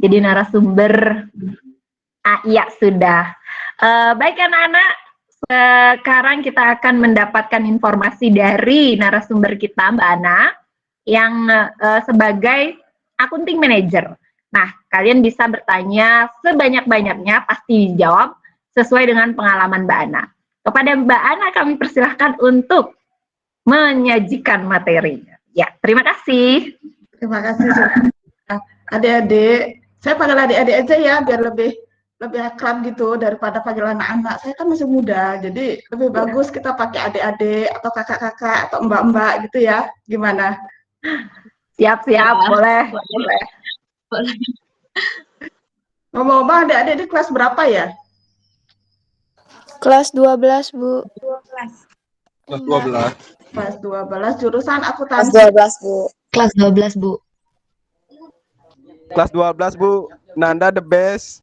jadi narasumber. Iya, sudah. Baik anak-anak, sekarang kita akan mendapatkan informasi dari narasumber kita, Mbak Ana, yang sebagai accounting manager. Nah, kalian bisa bertanya sebanyak-banyaknya, pasti dijawab sesuai dengan pengalaman Mbak Ana. Kepada Mbak Ana kami persilahkan untuk menyajikan materinya. Ya, terima kasih. Terima kasih. Adik-adik, saya panggil adik-adik aja ya, biar lebih akrab gitu daripada panggil anak-anak. Saya kan masih muda, jadi lebih bagus kita pakai adik-adik atau kakak-kakak atau mbak-mbak gitu ya. Gimana? Siap-siap, Ya, boleh. Ngomong-ngomong, adik-adik di kelas berapa ya? Kelas 12, Bu. Kelas 12. Kelas 12, jurusan Kelas akuntansi. 12, Bu. Kelas 12, Bu. Kelas 12, Bu. Nanda the best.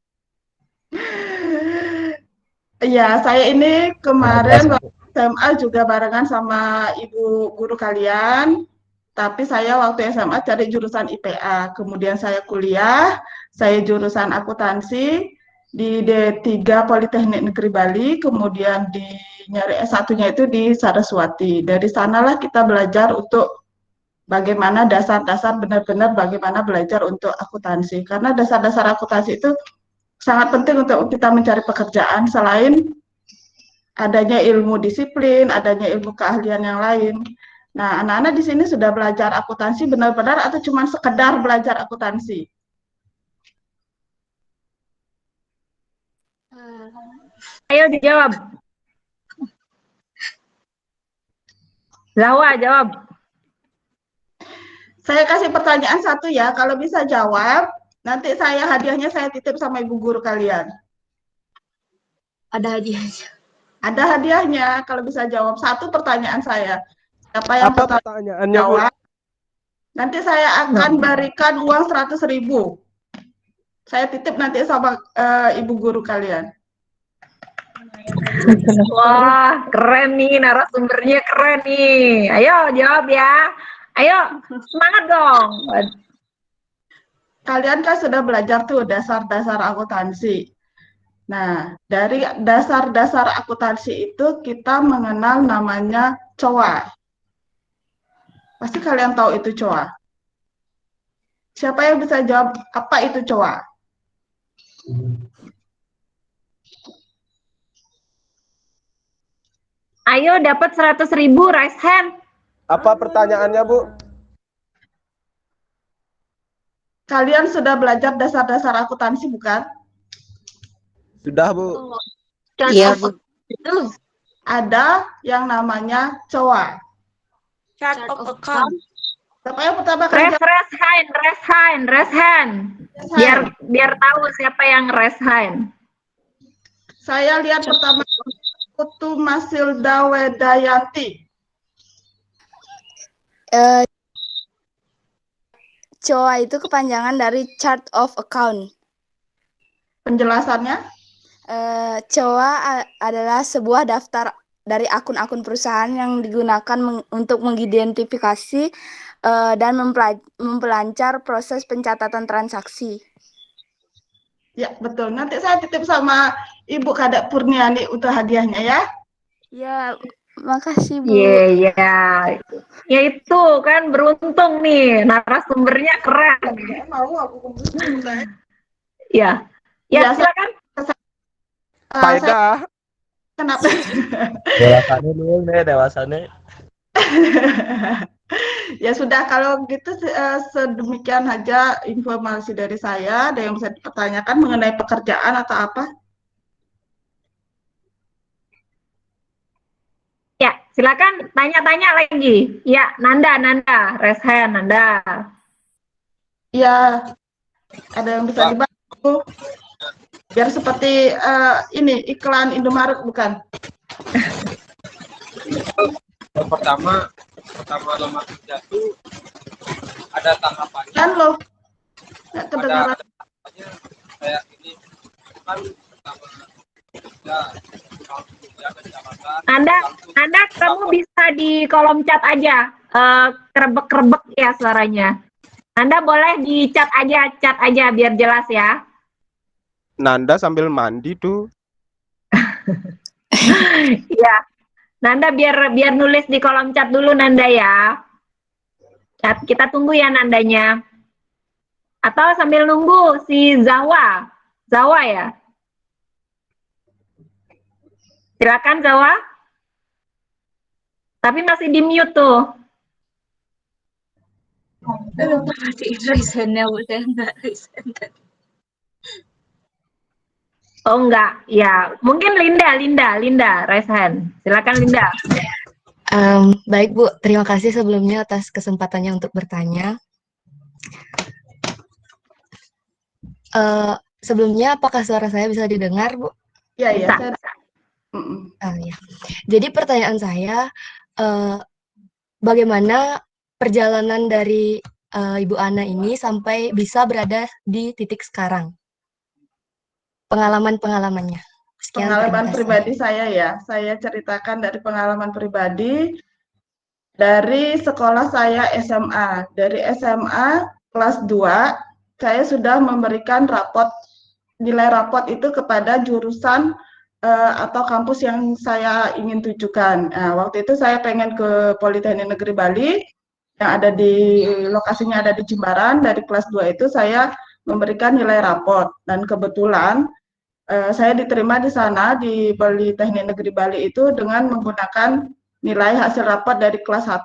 Iya, saya ini kemarin waktu SMA juga barengan sama ibu guru kalian. Tapi saya waktu SMA cari jurusan IPA. Kemudian saya kuliah, saya jurusan akuntansi di D3 Politeknik Negeri Bali, kemudian di nyari S1-nya itu di Saraswati. Dari sanalah kita belajar untuk bagaimana dasar-dasar benar-benar bagaimana belajar untuk akuntansi. Karena dasar-dasar akuntansi itu sangat penting untuk kita mencari pekerjaan selain adanya ilmu disiplin, adanya ilmu keahlian yang lain. Nah, anak-anak di sini sudah belajar akuntansi benar-benar atau cuma sekedar belajar akuntansi? Ayo dijawab. Zawa, jawab. Saya kasih pertanyaan satu ya, kalau bisa jawab, nanti hadiahnya saya titip sama ibu guru kalian. Ada hadiahnya. Ada hadiahnya kalau bisa jawab satu pertanyaan saya. Siapa yang Apa pertama pertanyaannya, Bu? jawab, nanti saya akan berikan uang 100.000. Saya titip nanti sama ibu guru kalian. Wah, keren nih, narasumbernya keren nih. Ayo jawab ya. Ayo, semangat dong. Kalian kan sudah belajar tuh dasar-dasar akuntansi. Nah, dari dasar-dasar akuntansi itu kita mengenal namanya COA. Pasti kalian tahu itu COA. Siapa yang bisa jawab apa itu COA? Ayo dapat 100.000, raise hand. Apa pertanyaannya, Bu? Kalian sudah belajar dasar-dasar akuntansi bukan? Sudah, Bu. Iya, Bu. Ada yang namanya COA. Chart of account. Siapa yang pertama kali jawab? Raise hand. Biar tahu siapa yang raise hand. Saya lihat pertama Putu Masilda Wedayanti. COA itu kepanjangan dari Chart of Account. Penjelasannya? COA adalah sebuah daftar dari akun-akun perusahaan yang digunakan untuk mengidentifikasi dan mempelancar proses pencatatan transaksi. Ya, betul. Nanti saya titip sama Ibu Kadek Purniani untuk hadiahnya ya. Ya, makasih, Bu. Iya. Ya itu kan beruntung nih, narasumbernya keren. Mau aku kumpulin. Ya, silakan. Faedah. Kenapa? Dewasane dulu nih, dewasane. Ya sudah, kalau gitu sedemikian saja informasi dari saya. Ada yang bisa dipertanyakan mengenai pekerjaan atau apa? Ya, silakan tanya-tanya lagi. Ya, Nanda, raise hand, Nanda. Ya, ada yang bisa dibantu? Biar seperti ini iklan Indomaret bukan? Yang pertama lemah kerja itu ada tahapannya. Kan loh, nggak kedengaran. Ada tahapannya kayak ini kan pertama kerja, kecamatan. Anda kamu bisa di kolom chat aja. Kerebek-kerebek ya suaranya. Nanda boleh di chat aja biar jelas ya. Nanda sambil mandi tuh. Iya. Nanda biar nulis di kolom chat dulu Nanda ya. Chat, kita tunggu ya Nandanya. Atau sambil nunggu si Zawa. Zawa ya. Silakan Zawa. Tapi masih di mute tuh. Oh enggak, ya mungkin Linda, raise hand. Silakan Linda. Baik Bu, terima kasih sebelumnya atas kesempatannya untuk bertanya. Sebelumnya apakah suara saya bisa didengar Bu? Iya, iya. Bisa. Ya. Jadi pertanyaan saya, bagaimana perjalanan dari Ibu Ana ini sampai bisa berada di titik sekarang? Pengalaman-pengalamannya. Sekian, Pengalaman pribadi saya ya, saya ceritakan dari pengalaman pribadi dari sekolah saya SMA. Dari SMA kelas 2, saya sudah memberikan nilai rapot itu kepada jurusan atau kampus yang saya ingin tujukan. Nah, waktu itu saya pengen ke Politeknik Negeri Bali, yang ada di lokasinya ada di Jimbaran. Dari kelas 2 itu saya memberikan nilai rapot, dan kebetulan saya diterima di sana di Politeknik Negeri Bali itu dengan menggunakan nilai hasil rapat dari kelas 1.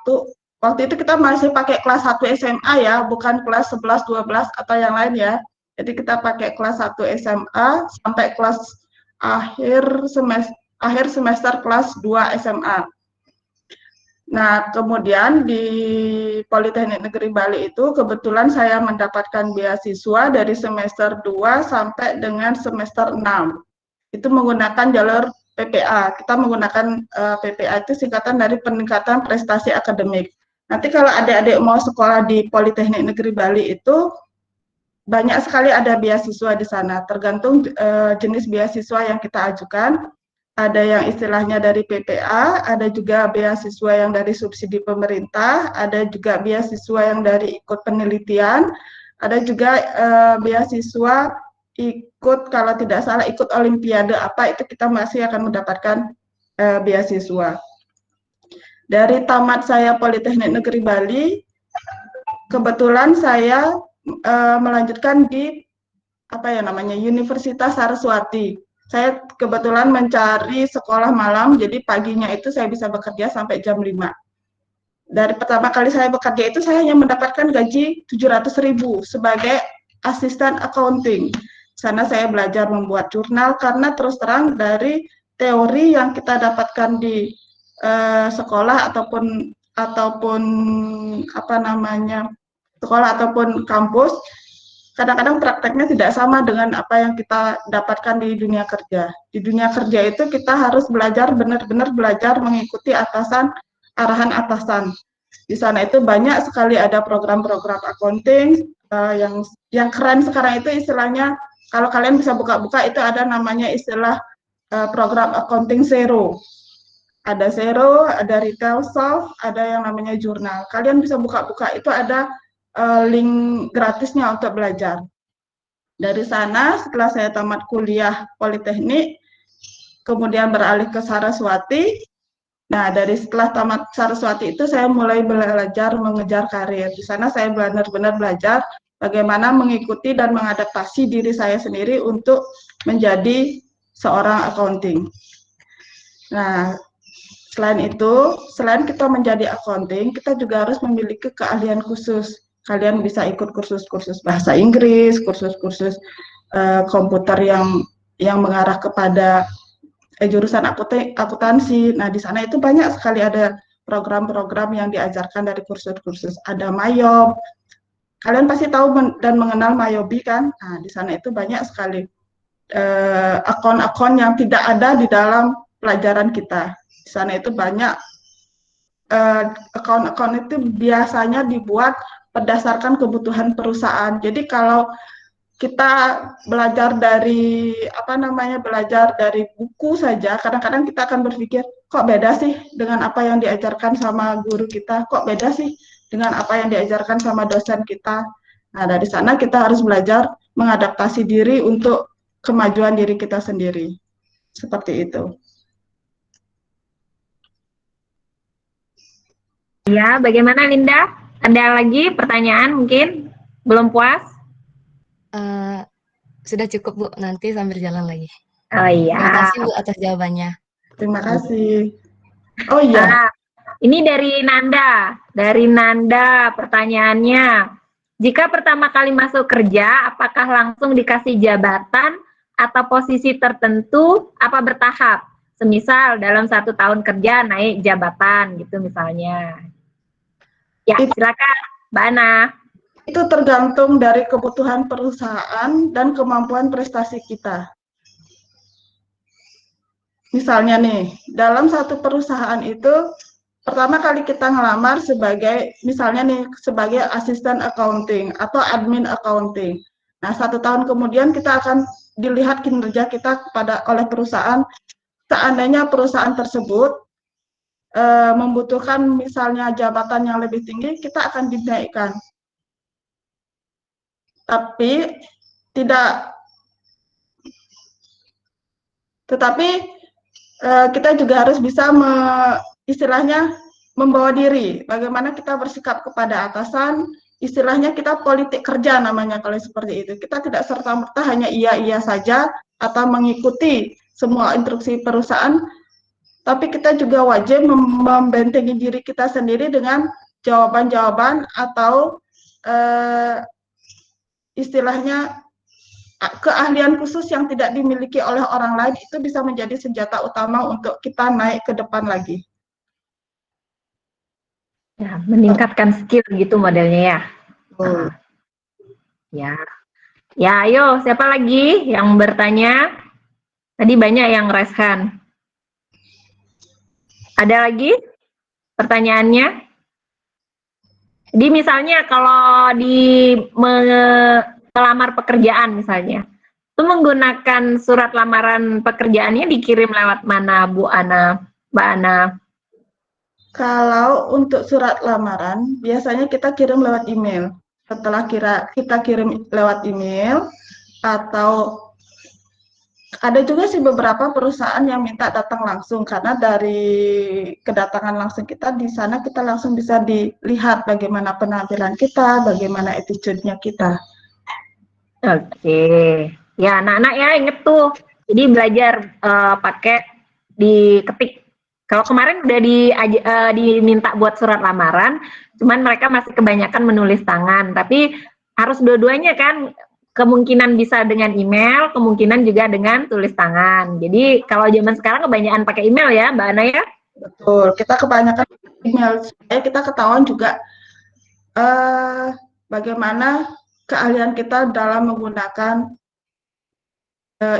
Waktu itu kita masih pakai kelas 1 SMA ya, bukan kelas 11, 12 atau yang lain ya. Jadi kita pakai kelas 1 SMA sampai kelas akhir semester kelas 2 SMA. Nah, kemudian di Politeknik Negeri Bali itu kebetulan saya mendapatkan beasiswa dari semester 2 sampai dengan semester 6. Itu menggunakan jalur PPA. Kita menggunakan PPA itu singkatan dari peningkatan prestasi akademik. Nanti kalau adik-adik mau sekolah di Politeknik Negeri Bali itu banyak sekali ada beasiswa di sana, tergantung jenis beasiswa yang kita ajukan. Ada yang istilahnya dari PPA, ada juga beasiswa yang dari subsidi pemerintah, ada juga beasiswa yang dari ikut penelitian, ada juga beasiswa ikut, kalau tidak salah ikut olimpiade apa, itu kita masih akan mendapatkan beasiswa. Dari tamat saya Politeknik Negeri Bali, kebetulan saya melanjutkan di Universitas Saraswati. Saya kebetulan mencari sekolah malam, jadi paginya itu saya bisa bekerja sampai jam 5. Dari pertama kali saya bekerja itu saya hanya mendapatkan gaji 700.000 sebagai asisten accounting. Sana saya belajar membuat jurnal, karena terus terang dari teori yang kita dapatkan di sekolah ataupun sekolah ataupun kampus, kadang-kadang prakteknya tidak sama dengan apa yang kita dapatkan di dunia kerja. Di dunia kerja itu kita harus belajar, benar-benar belajar mengikuti arahan atasan. Di sana itu banyak sekali ada program-program accounting yang keren sekarang itu istilahnya, kalau kalian bisa buka-buka itu ada namanya istilah program accounting zero. Ada zero, ada retail soft, ada yang namanya jurnal. Kalian bisa buka-buka, itu ada link gratisnya untuk belajar. Dari sana setelah saya tamat kuliah Politeknik, kemudian beralih ke Saraswati. Nah, dari setelah tamat Saraswati itu saya mulai belajar mengejar karir. Di sana saya benar-benar belajar bagaimana mengikuti dan mengadaptasi diri saya sendiri untuk menjadi seorang accounting. Nah, selain itu, selain kita menjadi accounting, kita juga harus memiliki keahlian khusus. Kalian bisa ikut kursus-kursus bahasa Inggris, kursus-kursus komputer yang mengarah kepada jurusan akuntansi. Nah, di sana itu banyak sekali ada program-program yang diajarkan dari kursus-kursus. Ada Mayob. Kalian pasti tahu dan mengenal Mayobi kan? Nah, di sana itu banyak sekali akun-akun yang tidak ada di dalam pelajaran kita. Di sana itu banyak akun-akun itu biasanya dibuat berdasarkan kebutuhan perusahaan. Jadi kalau kita belajar dari belajar dari buku saja, kadang-kadang kita akan berpikir, kok beda sih dengan apa yang diajarkan sama guru kita, kok beda sih dengan apa yang diajarkan sama dosen kita. Nah, dari sana kita harus belajar mengadaptasi diri untuk kemajuan diri kita sendiri. Seperti itu. Ya, bagaimana Linda? Ada lagi pertanyaan mungkin? Belum puas? Sudah cukup, Bu. Nanti sambil jalan lagi. Oh iya. Terima kasih, Bu, atas jawabannya. Terima kasih. Oh iya, Ah, ini dari Nanda. Dari Nanda pertanyaannya. Jika pertama kali masuk kerja, apakah langsung dikasih jabatan atau posisi tertentu apa bertahap? Semisal dalam 1 tahun kerja naik jabatan gitu misalnya. Ya, silakan Mbak Ana. itu tergantung dari kebutuhan perusahaan dan kemampuan prestasi kita. Misalnya nih, dalam satu perusahaan itu, pertama kali kita ngelamar sebagai, misalnya nih, sebagai asisten accounting atau admin accounting. Nah, 1 tahun kemudian kita akan dilihat kinerja kita oleh perusahaan. Seandainya perusahaan tersebut membutuhkan misalnya jabatan yang lebih tinggi, kita akan dinaikkan. Tapi kita juga harus bisa istilahnya membawa diri, bagaimana kita bersikap kepada atasan, istilahnya kita politik kerja namanya kalau seperti itu. Kita tidak serta-merta hanya iya-iya saja atau mengikuti semua instruksi perusahaan, tapi kita juga wajib membentengi diri kita sendiri dengan jawaban-jawaban atau istilahnya keahlian khusus yang tidak dimiliki oleh orang lain itu bisa menjadi senjata utama untuk kita naik ke depan lagi. Ya, meningkatkan skill gitu modelnya ya. Oh. Ya. Ya, ayo siapa lagi yang bertanya? Tadi banyak yang raise hand. Ada lagi pertanyaannya? Jadi misalnya kalau di melamar pekerjaan misalnya, itu menggunakan surat lamaran pekerjaannya dikirim lewat mana Bu Ana, Mbak Ana? Kalau untuk surat lamaran, biasanya kita kirim lewat email. Setelah kita kirim lewat email, atau ada juga sih beberapa perusahaan yang minta datang langsung, karena dari kedatangan langsung kita di sana kita langsung bisa dilihat bagaimana penampilan kita, bagaimana attitude-nya kita. Oke. Ya, anak-anak ya inget tuh. Jadi belajar pakai diketik. Kalau kemarin udah diminta buat surat lamaran, cuman mereka masih kebanyakan menulis tangan. Tapi harus dua-duanya kan, kemungkinan bisa dengan email, kemungkinan juga dengan tulis tangan. Jadi kalau zaman sekarang kebanyakan pakai email ya, Mbak Ana ya? Betul, kita kebanyakan email supaya kita ketahuan juga bagaimana keahlian kita dalam menggunakan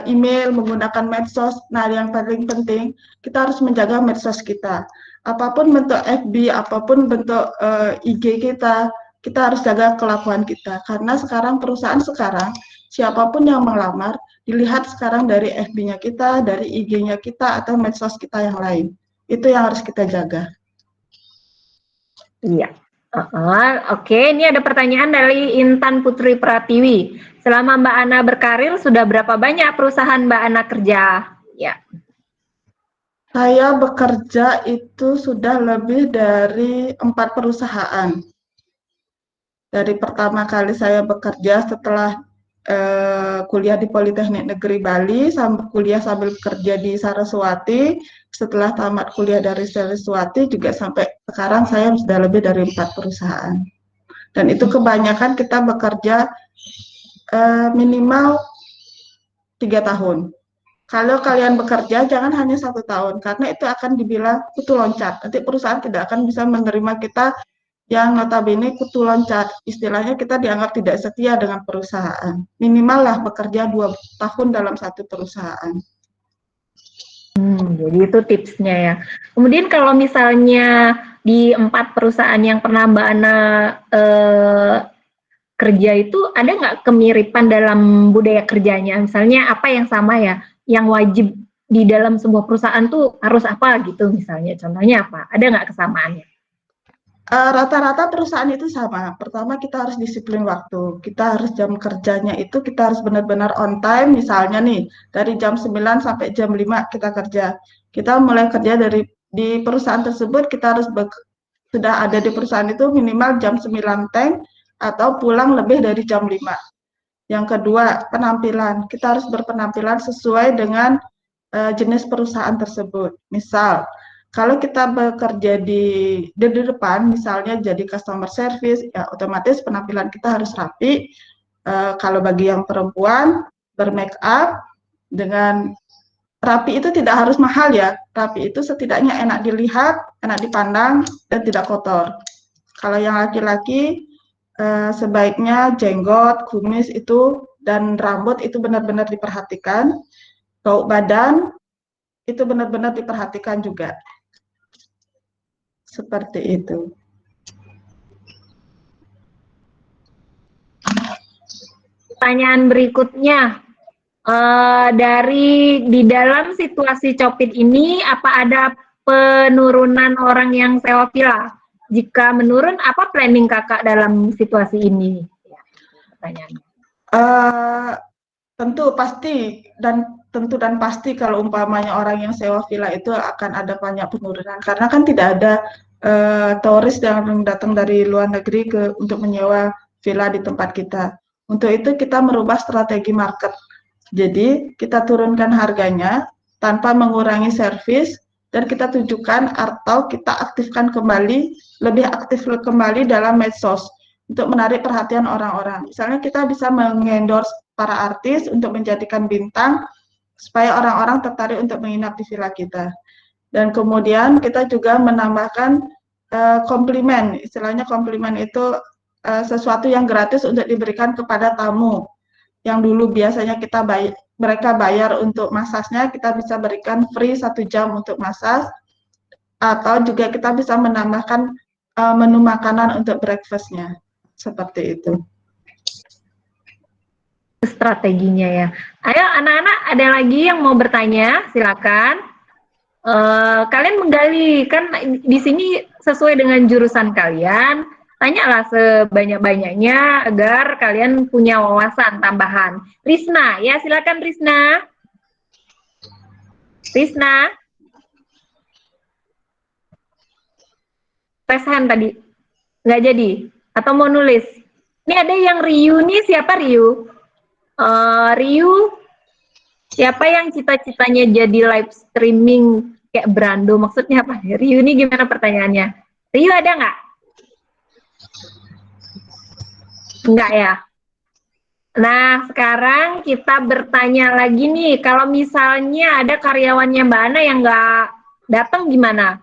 email, menggunakan medsos. Nah, yang paling penting kita harus menjaga medsos kita. Apapun bentuk FB, apapun bentuk IG kita harus jaga kelakuan kita. Karena perusahaan sekarang, siapapun yang melamar, dilihat sekarang dari FB-nya kita, dari IG-nya kita, atau medsos kita yang lain. Itu yang harus kita jaga. Iya. Oke, ini ada pertanyaan dari Intan Putri Pratiwi. Selama Mbak Ana berkarir, sudah berapa banyak perusahaan Mbak Ana kerja? Ya. Saya bekerja itu sudah lebih dari 4 perusahaan. Dari pertama kali saya bekerja setelah kuliah di Politeknik Negeri Bali, sambil kuliah sambil kerja di Saraswati. Setelah tamat kuliah dari Saraswati juga sampai sekarang saya sudah lebih dari 4 perusahaan. Dan itu kebanyakan kita bekerja minimal 3 tahun. Kalau kalian bekerja jangan hanya 1 tahun, karena itu akan dibilang kutu loncat. Nanti perusahaan tidak akan bisa menerima kita yang notabene kutu loncat. Istilahnya kita dianggap tidak setia dengan perusahaan. Minimal lah bekerja 2 tahun dalam satu perusahaan. Jadi itu tipsnya ya. Kemudian kalau misalnya di 4 perusahaan yang pernah Mbak Ana kerja itu, ada nggak kemiripan dalam budaya kerjanya? Misalnya apa yang sama ya, yang wajib di dalam sebuah perusahaan tuh harus apa gitu misalnya. Contohnya apa? Ada nggak kesamaannya? Rata-rata perusahaan itu sama. Pertama kita harus disiplin waktu. Kita harus jam kerjanya itu kita harus benar-benar on time. Misalnya nih, dari jam 9 sampai jam 5 kita kerja. Kita mulai kerja dari di perusahaan tersebut kita harus sudah ada di perusahaan itu minimal jam 9 teng atau pulang lebih dari jam 5. Yang kedua, penampilan. Kita harus berpenampilan sesuai dengan jenis perusahaan tersebut. Misal, kalau kita bekerja di depan, misalnya jadi customer service, ya otomatis penampilan kita harus rapi. Kalau bagi yang perempuan, bermake up dengan rapi itu tidak harus mahal ya. Rapi itu setidaknya enak dilihat, enak dipandang, dan tidak kotor. Kalau yang laki-laki, sebaiknya jenggot, kumis itu, dan rambut itu benar-benar diperhatikan. Bau badan itu benar-benar diperhatikan juga. Seperti itu. Pertanyaan berikutnya, dari di dalam situasi COVID ini, apa ada penurunan orang yang sewa villa? Jika menurun, apa planning kakak dalam situasi ini? Ya, pertanyaannya. Tentu dan pasti kalau umpamanya orang yang sewa villa itu akan ada banyak penurunan karena kan tidak ada turis yang datang dari luar negeri untuk menyewa villa di tempat kita. Untuk itu kita merubah strategi market. Jadi kita turunkan harganya tanpa mengurangi servis dan kita tunjukkan atau kita aktifkan kembali, lebih aktif kembali dalam medsos untuk menarik perhatian orang-orang. Misalnya kita bisa mengendorse para artis untuk menjadikan bintang supaya orang-orang tertarik untuk menginap di villa kita. Dan kemudian kita juga menambahkan komplimen. Istilahnya komplimen itu sesuatu yang gratis untuk diberikan kepada tamu. Yang dulu biasanya mereka bayar untuk masasnya, kita bisa berikan free 1 jam untuk masas. Atau juga kita bisa menambahkan menu makanan untuk breakfast-nya. Seperti itu. Strateginya ya. Ayo anak-anak, ada lagi yang mau bertanya? Silakan. Kalian menggali, kan di sini sesuai dengan jurusan kalian, tanyalah sebanyak-banyaknya agar kalian punya wawasan tambahan. Risna, ya silakan Risna. Risna. Raise hand tadi. Nggak jadi? Atau mau nulis? Ini ada yang Riu nih, siapa Riu? Riu, siapa yang cita-citanya jadi live streaming kayak Brando? Maksudnya apa? Riu ini gimana pertanyaannya? Riu ada nggak? Enggak ya? Nah, sekarang kita bertanya lagi nih, kalau misalnya ada karyawannya Mbak Ana yang nggak datang gimana?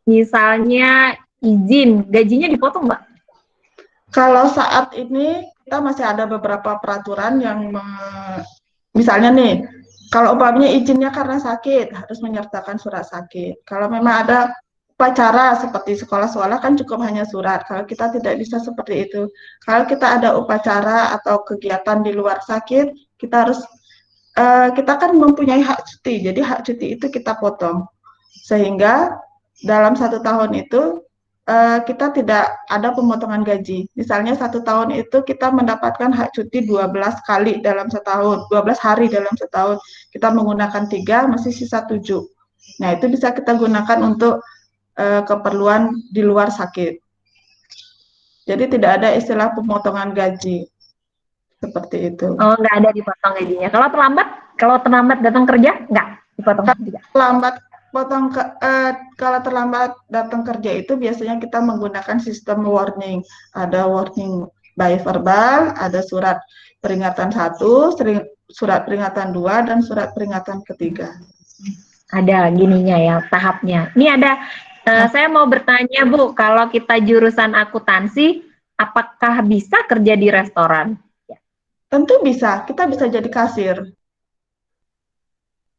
Misalnya izin, gajinya dipotong Mbak? Kalau saat ini kita masih ada beberapa peraturan yang misalnya nih, kalau umpamanya izinnya karena sakit harus menyertakan surat sakit. Kalau memang ada upacara seperti sekolah-sekolah kan cukup hanya surat. Kalau kita tidak bisa seperti itu. Kalau kita ada upacara atau kegiatan di luar sakit, kita kan mempunyai hak cuti. Jadi hak cuti itu kita potong. Sehingga dalam 1 tahun itu kita tidak ada pemotongan gaji. Misalnya 1 tahun itu kita mendapatkan hak cuti 12 kali dalam setahun, 12 hari dalam setahun. Kita menggunakan 3, masih sisa 7. Nah, itu bisa kita gunakan untuk keperluan di luar sakit. Jadi tidak ada istilah pemotongan gaji. Seperti itu. Oh, nggak ada dipotong gajinya. Kalau terlambat datang kerja, nggak dipotong juga. Kalau terlambat datang kerja itu biasanya kita menggunakan sistem warning. Ada warning by verbal, ada surat peringatan 1, surat peringatan 2, dan surat peringatan ketiga. Ada gininya ya, tahapnya. Ini ada, saya mau bertanya Bu, kalau kita jurusan akuntansi, apakah bisa kerja di restoran? Tentu bisa, kita bisa jadi kasir.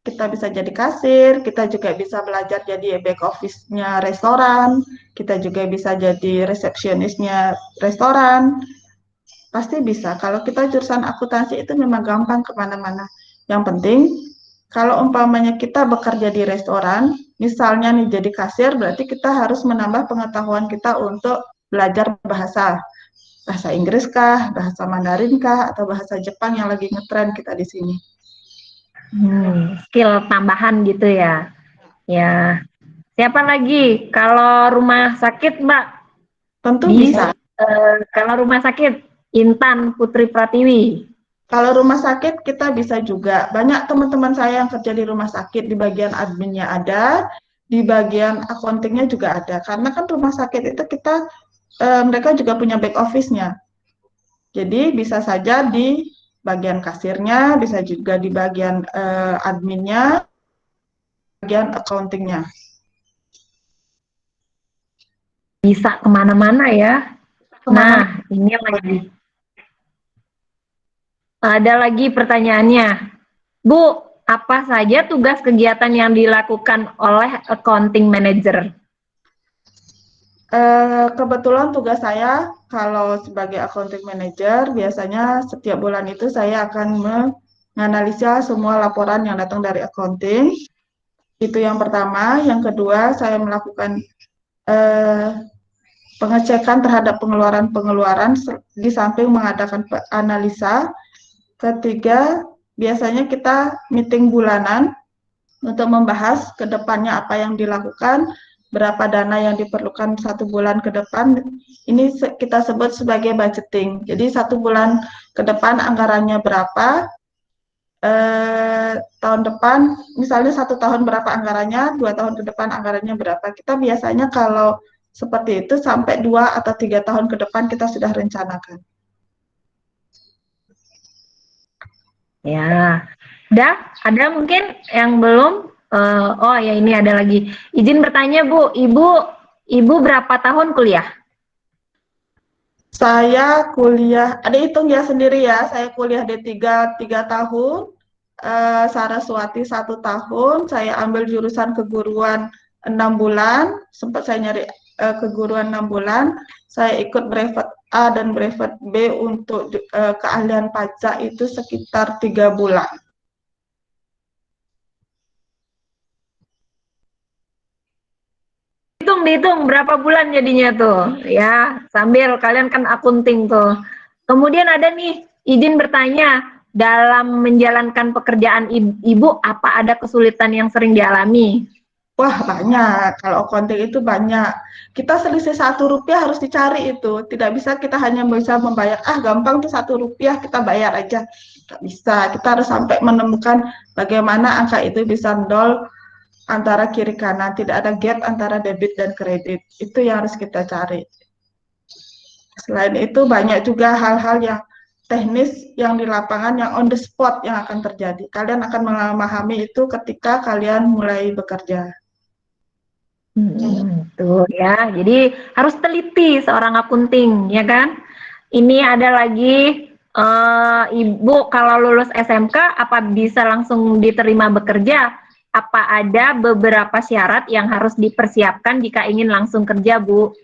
Kita juga bisa belajar jadi back office-nya restoran, kita juga bisa jadi resepsionisnya restoran, pasti bisa. Kalau kita jurusan akuntansi itu memang gampang kemana-mana. Yang penting, kalau umpamanya kita bekerja di restoran, misalnya nih jadi kasir, berarti kita harus menambah pengetahuan kita untuk belajar bahasa Inggris kah, bahasa Mandarin kah, atau bahasa Jepang yang lagi ngetren kita di sini. Skill tambahan gitu ya. Ya. Siapa lagi? Kalau rumah sakit, Mbak? Tentu bisa. Kalau rumah sakit, Intan Putri Pratiwi. Kalau rumah sakit kita bisa juga. Banyak teman-teman saya yang kerja di rumah sakit, di bagian adminnya ada, di bagian accountingnya juga ada. Karena kan rumah sakit itu mereka juga punya back office-nya. Jadi bisa saja di bagian kasirnya, bisa juga di bagian adminnya, bagian accountingnya. Bisa kemana-mana ya. Nah, ini lagi. Ada lagi pertanyaannya. Bu, apa saja tugas kegiatan yang dilakukan oleh accounting manager? Kebetulan tugas saya kalau sebagai accounting manager, biasanya setiap bulan itu saya akan menganalisa semua laporan yang datang dari accounting. Itu yang pertama. Yang kedua, saya melakukan pengecekan terhadap pengeluaran-pengeluaran di samping mengadakan analisa. Ketiga, biasanya kita meeting bulanan untuk membahas ke depannya apa yang dilakukan, berapa dana yang diperlukan 1 bulan ke depan. Ini kita sebut sebagai budgeting. Jadi 1 bulan ke depan anggarannya berapa, tahun depan, misalnya 1 tahun berapa anggarannya, 2 tahun ke depan anggarannya berapa. Kita biasanya kalau seperti itu sampai 2 atau 3 tahun ke depan kita sudah rencanakan. Ya, udah ada mungkin yang belum? Oh ya, ini ada lagi. Izin bertanya Bu, Ibu berapa tahun kuliah? Saya kuliah, ada hitung ya sendiri ya, saya kuliah D3 3 tahun, Saraswati 1 tahun, saya ambil jurusan keguruan 6 bulan, sempat saya nyari keguruan 6 bulan, saya ikut brevet A dan brevet B untuk keahlian pajak itu sekitar 3 bulan. Dihitung berapa bulan jadinya tuh, ya sambil kalian kan akunting tuh. Kemudian ada nih, izin bertanya, dalam menjalankan pekerjaan Ibu, apa ada kesulitan yang sering dialami? Wah banyak, kalau accounting itu banyak. Kita selisih 1 rupiah harus dicari itu. Tidak bisa kita hanya bisa membayar, gampang tuh 1 rupiah kita bayar aja. Tidak bisa, kita harus sampai menemukan bagaimana angka itu bisa nol antara kiri kanan. Tidak ada gap antara debit dan kredit. Itu yang harus kita cari. Selain itu banyak juga hal-hal yang teknis yang di lapangan yang on the spot yang akan terjadi. Kalian akan memahami itu ketika kalian mulai bekerja. Tuh ya, jadi harus teliti seorang akunting, ya kan? Ini ada lagi, Ibu kalau lulus SMK apa bisa langsung diterima bekerja? Apa ada beberapa syarat yang harus dipersiapkan jika ingin langsung kerja, Bu?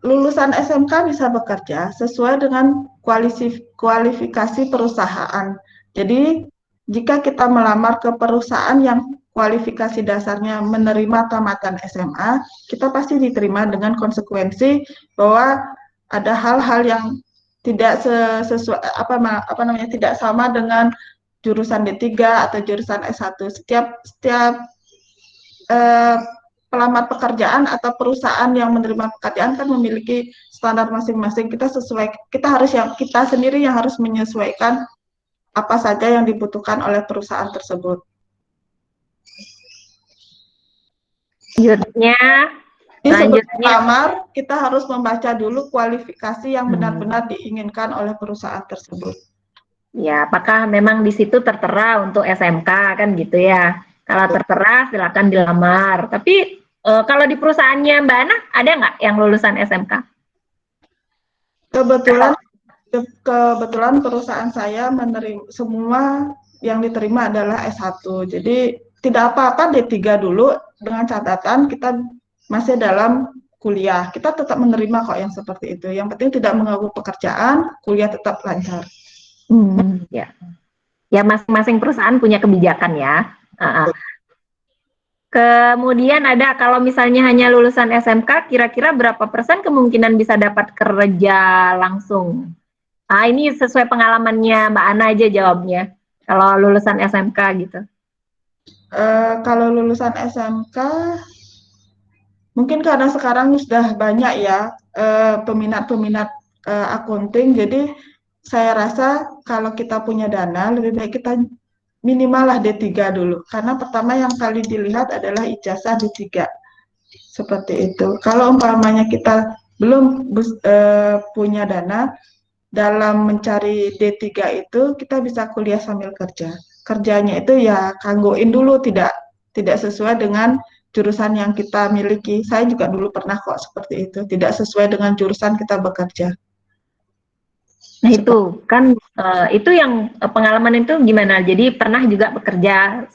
Lulusan SMK bisa bekerja sesuai dengan kualifikasi perusahaan. Jadi jika kita melamar ke perusahaan yang kualifikasi dasarnya menerima tamatan SMA, kita pasti diterima dengan konsekuensi bahwa ada hal-hal yang tidak sesuai tidak sama dengan jurusan D3 atau jurusan S1. Setiap pelamar pekerjaan atau perusahaan yang menerima pekerjaan kan memiliki standar masing-masing. Kita sendiri yang harus menyesuaikan apa saja yang dibutuhkan oleh perusahaan tersebut. Sebelum melamar, kita harus membaca dulu kualifikasi yang benar-benar diinginkan oleh perusahaan tersebut. Ya, apakah memang di situ tertera untuk SMK kan gitu ya? Kalau tertera silakan dilamar. Tapi kalau di perusahaannya Mbak Ana ada nggak yang lulusan SMK? Kebetulan perusahaan saya menerima semua yang diterima adalah S1. Jadi tidak apa-apa D3 dulu dengan catatan kita masih dalam kuliah. Kita tetap menerima kok yang seperti itu. Yang penting tidak mengganggu pekerjaan, kuliah tetap lancar. Ya, masing-masing perusahaan punya kebijakan ya. Kemudian ada kalau misalnya hanya lulusan SMK, kira-kira berapa persen kemungkinan bisa dapat kerja langsung? Ah, ini sesuai pengalamannya Mbak Ana aja jawabnya. Kalau lulusan SMK gitu. Kalau lulusan SMK, mungkin karena sekarang sudah banyak ya peminat-peminat akunting, jadi saya rasa kalau kita punya dana, lebih baik kita minimal lah D3 dulu. Karena pertama yang kali dilihat adalah ijazah D3. Seperti itu. Kalau umpamanya kita belum punya dana, dalam mencari D3 itu kita bisa kuliah sambil kerja. Kerjanya itu ya kanggoin dulu, tidak sesuai dengan jurusan yang kita miliki. Saya juga dulu pernah kok seperti itu, tidak sesuai dengan jurusan kita bekerja. Nah itu kan itu yang pengalaman itu gimana? Jadi pernah juga bekerja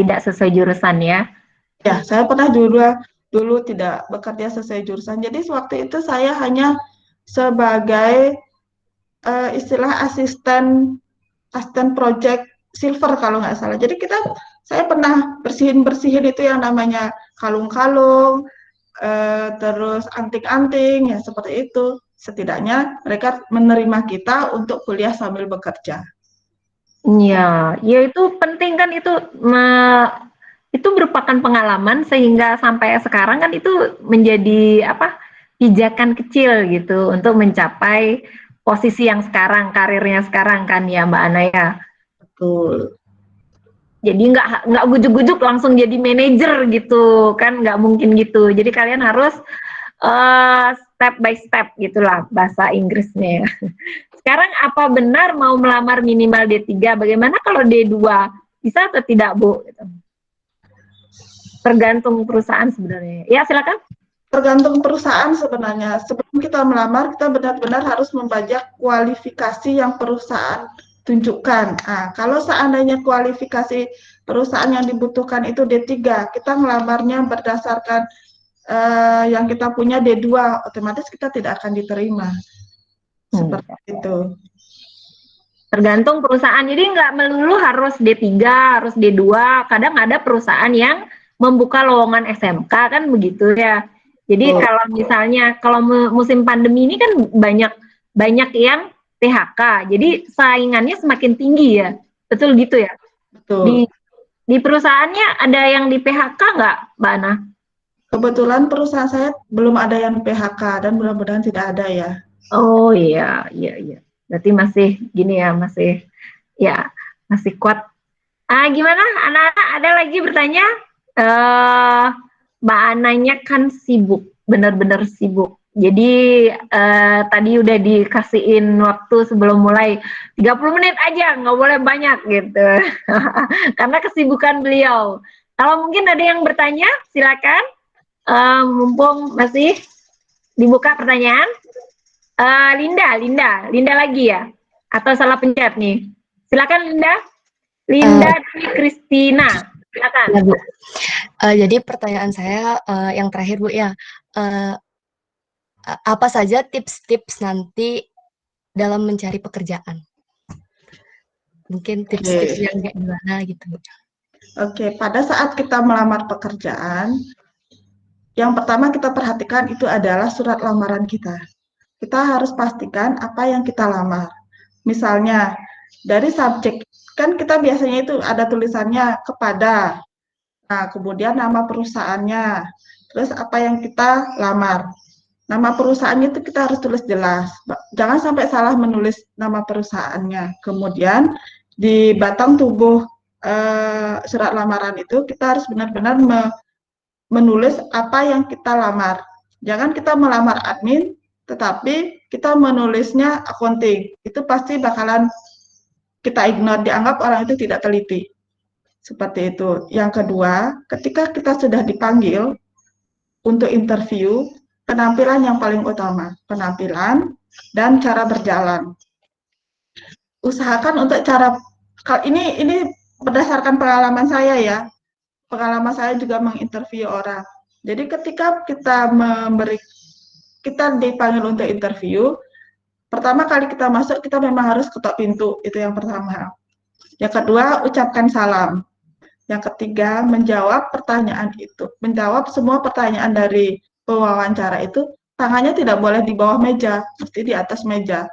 tidak sesuai jurusan ya? Ya, saya pernah dulu tidak bekerja sesuai jurusan. Jadi waktu itu saya hanya sebagai istilah asisten project silver kalau nggak salah. Jadi saya pernah bersihin itu yang namanya kalung-kalung, terus anting-anting, ya seperti itu. Setidaknya mereka menerima kita untuk kuliah sambil bekerja. Iya, ya itu penting kan itu merupakan pengalaman sehingga sampai sekarang kan itu menjadi pijakan kecil gitu untuk mencapai posisi yang sekarang, karirnya sekarang kan ya Mbak Ana ya. Betul. Jadi nggak gujuk-gujuk langsung jadi manajer gitu kan, nggak mungkin gitu. Jadi kalian harus step by step gitulah bahasa Inggrisnya ya. Sekarang apa benar mau melamar minimal D3? Bagaimana kalau D2? Bisa atau tidak, Bu? Gitu. Tergantung perusahaan sebenarnya. Ya, silakan. Tergantung perusahaan sebenarnya. Sebelum kita melamar, kita benar-benar harus membajak kualifikasi yang perusahaan tunjukkan. Nah, kalau seandainya kualifikasi perusahaan yang dibutuhkan itu D3, kita melamarnya berdasarkan yang kita punya D2, otomatis kita tidak akan diterima. Seperti itu. Tergantung perusahaan. Jadi nggak melulu harus D3, harus D2. Kadang ada perusahaan yang membuka lowongan SMK kan begitu ya. Jadi kalau misalnya kalau musim pandemi ini kan banyak yang PHK. Jadi saingannya semakin tinggi ya. Betul gitu ya? Betul. Di perusahaannya ada yang di PHK nggak, Mbak Ana? Kebetulan perusahaan saya belum ada yang PHK dan mudah-mudahan tidak ada ya. Oh iya. Berarti masih gini ya, masih kuat. Gimana anak-anak ada lagi bertanya? Mbak Ananya kan sibuk, benar-benar sibuk. Jadi tadi udah dikasihin waktu sebelum mulai 30 menit aja, nggak boleh banyak gitu. Karena kesibukan beliau. Kalau mungkin ada yang bertanya, silakan. Mumpung masih dibuka pertanyaan. Linda lagi ya? Atau salah pencet nih? Silakan Linda dari Kristina. Silakan. Ya, Bu. Jadi pertanyaan saya yang terakhir, Bu ya. Apa saja tips-tips nanti dalam mencari pekerjaan? Mungkin tips-tips yang kayak gimana gitu, Bu. Oke, pada saat kita melamar pekerjaan, yang pertama kita perhatikan itu adalah surat lamaran kita. Kita harus pastikan apa yang kita lamar. Misalnya, dari subjek, kan kita biasanya itu ada tulisannya kepada, nah kemudian nama perusahaannya, terus apa yang kita lamar. Nama perusahaannya itu kita harus tulis jelas, jangan sampai salah menulis nama perusahaannya. Kemudian, di batang tubuh surat lamaran itu, kita harus benar-benar menulis apa yang kita lamar. Jangan kita melamar admin, tetapi kita menulisnya accounting. Itu pasti bakalan kita ignore, dianggap orang itu tidak teliti. Seperti itu. Yang kedua, ketika kita sudah dipanggil untuk interview, penampilan yang paling utama. Penampilan dan cara berjalan. Usahakan untuk ini berdasarkan pengalaman saya ya. Pengalaman saya juga menginterview orang. Jadi ketika kita dipanggil untuk interview, pertama kali kita masuk kita memang harus ketok pintu, itu yang pertama. Yang kedua, ucapkan salam. Yang ketiga, menjawab pertanyaan itu. Menjawab semua pertanyaan dari pewawancara itu, tangannya tidak boleh di bawah meja, mesti di atas meja.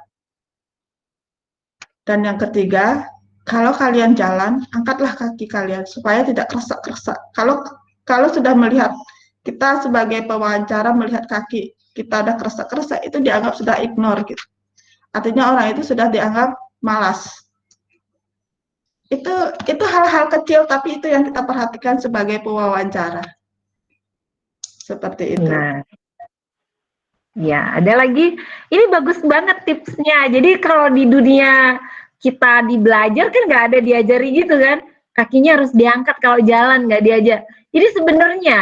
Dan yang ketiga, kalau kalian jalan, angkatlah kaki kalian supaya tidak kresek-kresek. Kalau sudah melihat, kita sebagai pewawancara melihat kaki kita ada kresek-kresek, itu dianggap sudah ignore gitu. Artinya orang itu sudah dianggap malas. Itu hal-hal kecil, tapi itu yang kita perhatikan sebagai pewawancara. Seperti itu. Nah, ya, ada lagi. Ini bagus banget tipsnya. Jadi kalau di dunia kita di belajar kan nggak ada diajari gitu kan. Kakinya harus diangkat kalau jalan, nggak diajar. Jadi sebenarnya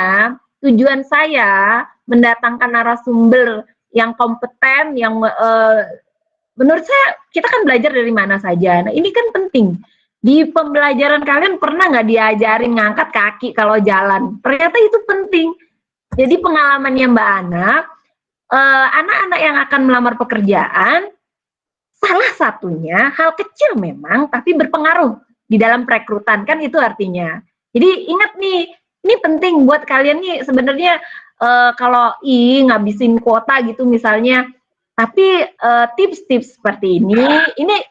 tujuan saya mendatangkan narasumber yang kompeten, yang menurut saya kita kan belajar dari mana saja. Nah ini kan penting. Di pembelajaran kalian pernah nggak diajarin ngangkat kaki kalau jalan? Ternyata itu penting. Jadi pengalamannya Mbak Ana, anak-anak yang akan melamar pekerjaan, salah satunya hal kecil memang, tapi berpengaruh di dalam perekrutan, kan itu artinya. Jadi ingat nih, ini penting buat kalian nih sebenarnya kalau ngabisin kuota gitu misalnya, tapi tips-tips seperti ini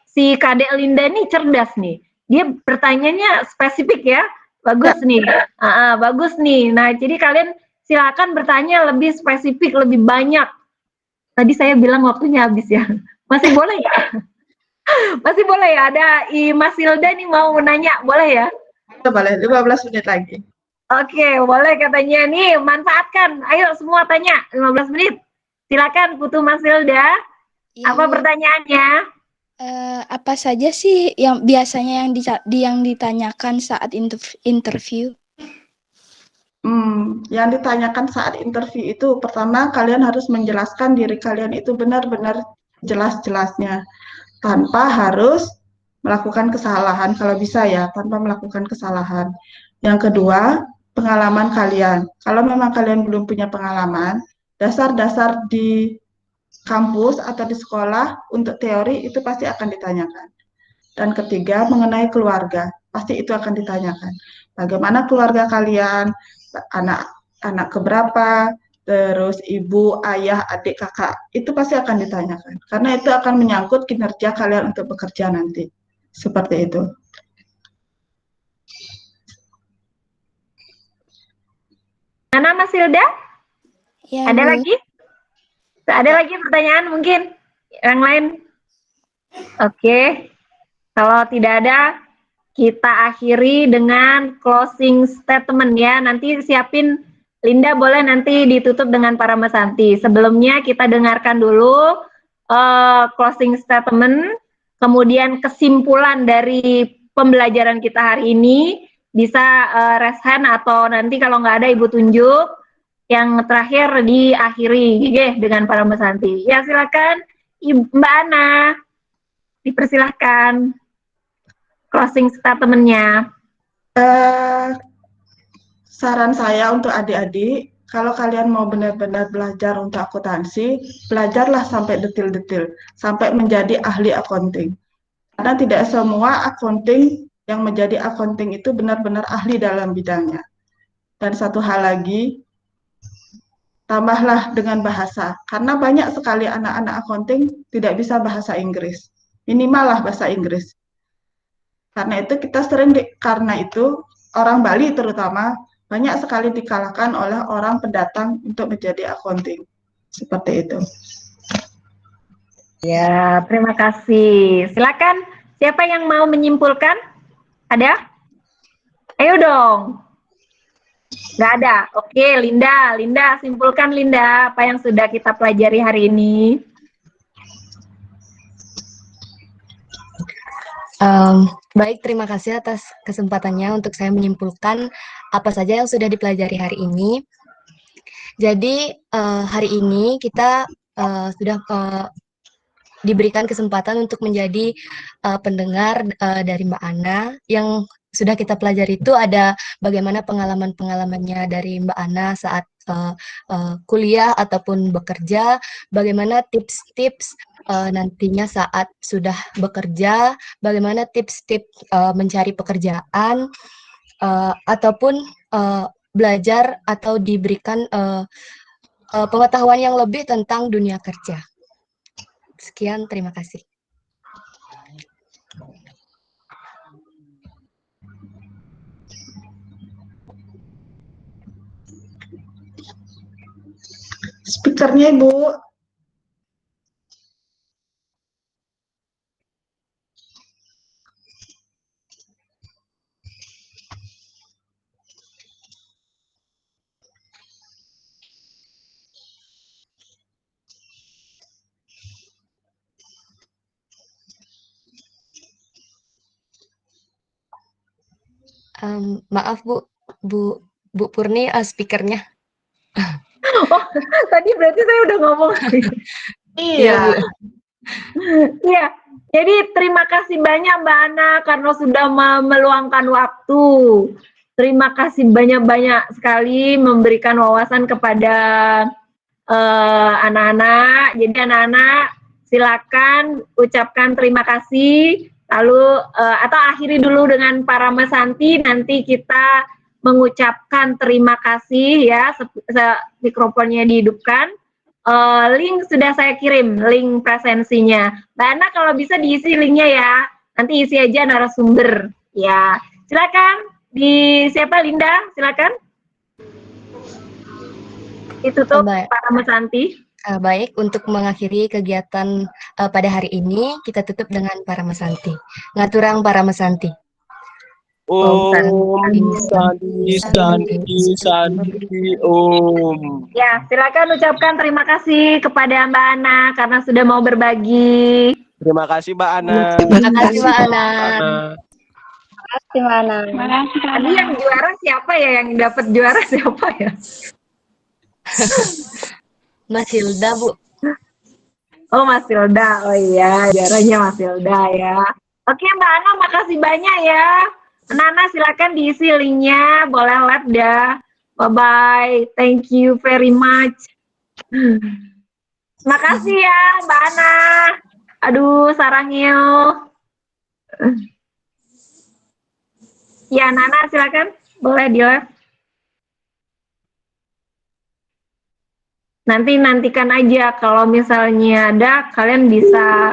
si Kadek Linda nih cerdas nih, dia pertanyaannya spesifik ya, bagus nih, bagus nih. Nah jadi kalian silakan bertanya lebih spesifik, lebih banyak. Tadi saya bilang waktunya habis ya. Masih boleh ya? Masih boleh ya? Ada Mas Hilda nih mau nanya, boleh ya? Boleh, 15 menit lagi. Oke, boleh katanya nih, manfaatkan. Ayo semua tanya, 15 menit. Silakan Putu Mas Hilda. Apa pertanyaannya? Apa saja sih yang biasanya yang ditanyakan saat interview? Yang ditanyakan saat interview itu pertama kalian harus menjelaskan diri kalian itu benar-benar jelas-jelasnya tanpa harus melakukan kesalahan kalau bisa ya, tanpa melakukan kesalahan. Yang kedua, pengalaman kalian. Kalau memang kalian belum punya pengalaman, dasar-dasar di kampus atau di sekolah untuk teori itu pasti akan ditanyakan. Dan ketiga, mengenai keluarga, pasti itu akan ditanyakan. Bagaimana keluarga kalian, anak keberapa, terus ibu, ayah, adik, kakak, itu pasti akan ditanyakan. Karena itu akan menyangkut kinerja kalian untuk bekerja nanti. Seperti itu. Mana Mas Hilda? Ya, Ada Bu. lagi? Ada lagi pertanyaan mungkin? Yang lain? Oke. Kalau tidak ada, kita akhiri dengan closing statement ya. Nanti siapin, Linda boleh nanti ditutup dengan para Mesanti. Sebelumnya kita dengarkan dulu closing statement, kemudian kesimpulan dari pembelajaran kita hari ini. Bisa raise hand atau nanti kalau nggak ada Ibu tunjuk. Yang terakhir diakhiri dengan para Mesanti. Ya silakan Mbak Ana, dipersilahkan closing statement-nya. Saran saya untuk adik-adik, kalau kalian mau benar-benar belajar untuk akuntansi, belajarlah sampai detil-detil, sampai menjadi ahli accounting. Karena tidak semua accounting yang menjadi accounting itu benar-benar ahli dalam bidangnya. Dan satu hal lagi, tambahlah dengan bahasa, karena banyak sekali anak-anak accounting tidak bisa bahasa Inggris. Minimal lah bahasa Inggris. Karena itu kita karena itu orang Bali terutama banyak sekali dikalahkan oleh orang pendatang untuk menjadi accounting. Seperti itu. Ya, terima kasih. Silakan, siapa yang mau menyimpulkan? Ada? Ayo dong. Nggak ada. Oke, Linda, simpulkan Linda, apa yang sudah kita pelajari hari ini? Baik, terima kasih atas kesempatannya untuk saya menyimpulkan apa saja yang sudah dipelajari hari ini. Jadi, hari ini kita sudah diberikan kesempatan untuk menjadi pendengar dari Mbak Ana. Yang sudah kita pelajari itu ada bagaimana pengalaman-pengalamannya dari Mbak Ana saat kuliah ataupun bekerja, bagaimana tips-tips nantinya saat sudah bekerja, bagaimana tips-tips mencari pekerjaan, ataupun belajar atau diberikan pengetahuan yang lebih tentang dunia kerja. Sekian, terima kasih. Speakernya Ibu. Maaf Bu Purni, speakernya. Oh, tadi berarti saya udah ngomong. Iya, Bu. Iya, jadi terima kasih banyak Mbak Ana karena sudah meluangkan waktu. Terima kasih banyak-banyak sekali memberikan wawasan kepada anak-anak. Jadi anak-anak silakan ucapkan terima kasih. Lalu atau akhiri dulu dengan para Mesanti, nanti kita mengucapkan terima kasih ya. Mikrofonnya dihidupkan. Link sudah saya kirim, link presensinya. Mbak Ana kalau bisa diisi linknya ya. Nanti isi aja narasumber. Ya, silakan. Di siapa Linda? Silakan. Ditutup Baik. Pak Mesanti. Baik, untuk mengakhiri kegiatan pada hari ini, kita tutup dengan para Mesanti. Ngaturang para Mesanti. Sandi, Om. Ya, silakan ucapkan terima kasih kepada Mbak Ana karena sudah mau berbagi. Terima kasih Mbak Ana. Terima kasih, Mbak Ana. Tadi yang juara siapa ya? Yang dapat juara siapa ya? Mas Hilda, Bu. Oh, Mas Hilda. Oh iya, juaranya Mas Hilda ya. Oke, Mbak Ana, makasih banyak ya. Nana, silakan diisi linknya. Boleh live dah. Bye-bye. Thank you very much. Makasih ya, Mbak Ana. Aduh, sarangnya. Ya, Nana, silakan. Boleh di live. Nanti nantikan aja kalau misalnya ada, kalian bisa